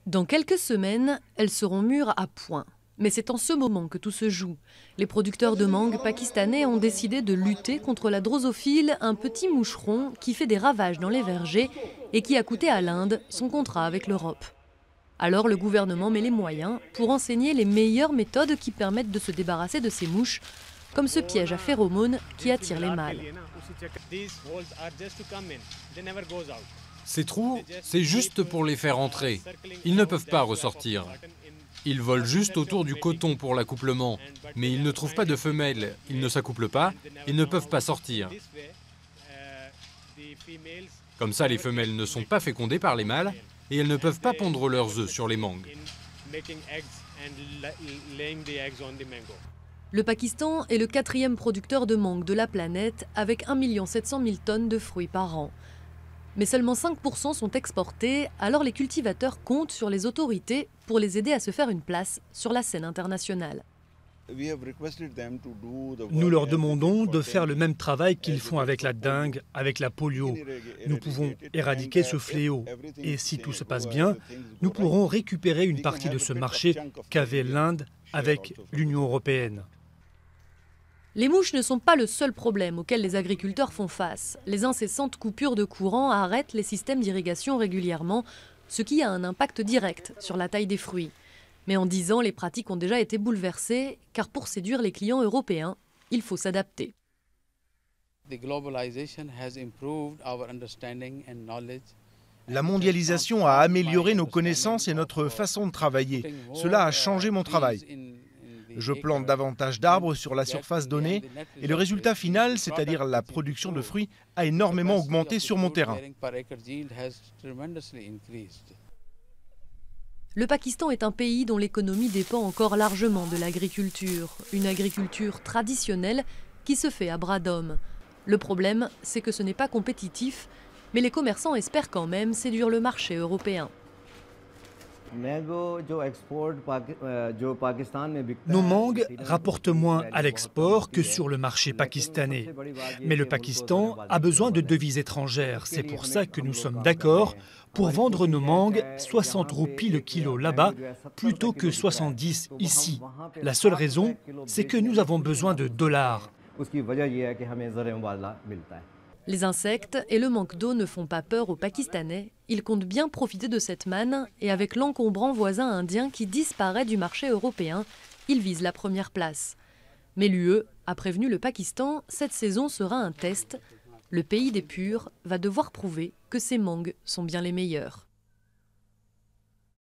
Dans quelques semaines, elles seront mûres à point. Mais c'est en ce moment que tout se joue. Les producteurs de mangue pakistanais ont décidé de lutter contre la drosophile, un petit moucheron qui fait des ravages dans les vergers et qui a coûté à l'Inde son contrat avec l'Europe. Alors le gouvernement met les moyens pour enseigner les meilleures méthodes qui permettent de se débarrasser de ces mouches, comme ce piège à phéromones qui attire les mâles. Ces trous, c'est juste pour les faire entrer. Ils ne peuvent pas ressortir. Ils volent juste autour du coton pour l'accouplement, mais ils ne trouvent pas de femelles, ils ne s'accouplent pas, ils ne peuvent pas sortir. Comme ça, les femelles ne sont pas fécondées par les mâles et elles ne peuvent pas pondre leurs œufs sur les mangues. Le Pakistan est le 4e producteur de mangue de la planète avec 1 700 000 tonnes de fruits par an. Mais seulement 5% sont exportés, alors les cultivateurs comptent sur les autorités pour les aider à se faire une place sur la scène internationale. Nous leur demandons de faire le même travail qu'ils font avec la dengue, avec la polio. Nous pouvons éradiquer ce fléau. Et si tout se passe bien, nous pourrons récupérer une partie de ce marché qu'avait l'Inde avec l'Union européenne. Les mouches ne sont pas le seul problème auquel les agriculteurs font face. Les incessantes coupures de courant arrêtent les systèmes d'irrigation régulièrement, ce qui a un impact direct sur la taille des fruits. Mais en 10 ans, les pratiques ont déjà été bouleversées, car pour séduire les clients européens, il faut s'adapter. La mondialisation a amélioré nos connaissances et notre façon de travailler. Cela a changé mon travail. Je plante davantage d'arbres sur la surface donnée et le résultat final, c'est-à-dire la production de fruits, a énormément augmenté sur mon terrain. Le Pakistan est un pays dont l'économie dépend encore largement de l'agriculture, une agriculture traditionnelle qui se fait à bras d'hommes. Le problème, c'est que ce n'est pas compétitif, mais les commerçants espèrent quand même séduire le marché européen. Nos mangues rapportent moins à l'export que sur le marché pakistanais. Mais le Pakistan a besoin de devises étrangères. C'est pour ça que nous sommes d'accord pour vendre nos mangues 60 roupies le kilo là-bas plutôt que 70 ici. La seule raison, c'est que nous avons besoin de dollars. Les insectes et le manque d'eau ne font pas peur aux Pakistanais. Ils comptent bien profiter de cette manne et avec l'encombrant voisin indien qui disparaît du marché européen, ils visent la première place. Mais l'UE a prévenu le Pakistan, cette saison sera un test. Le pays des purs va devoir prouver que ses mangues sont bien les meilleures.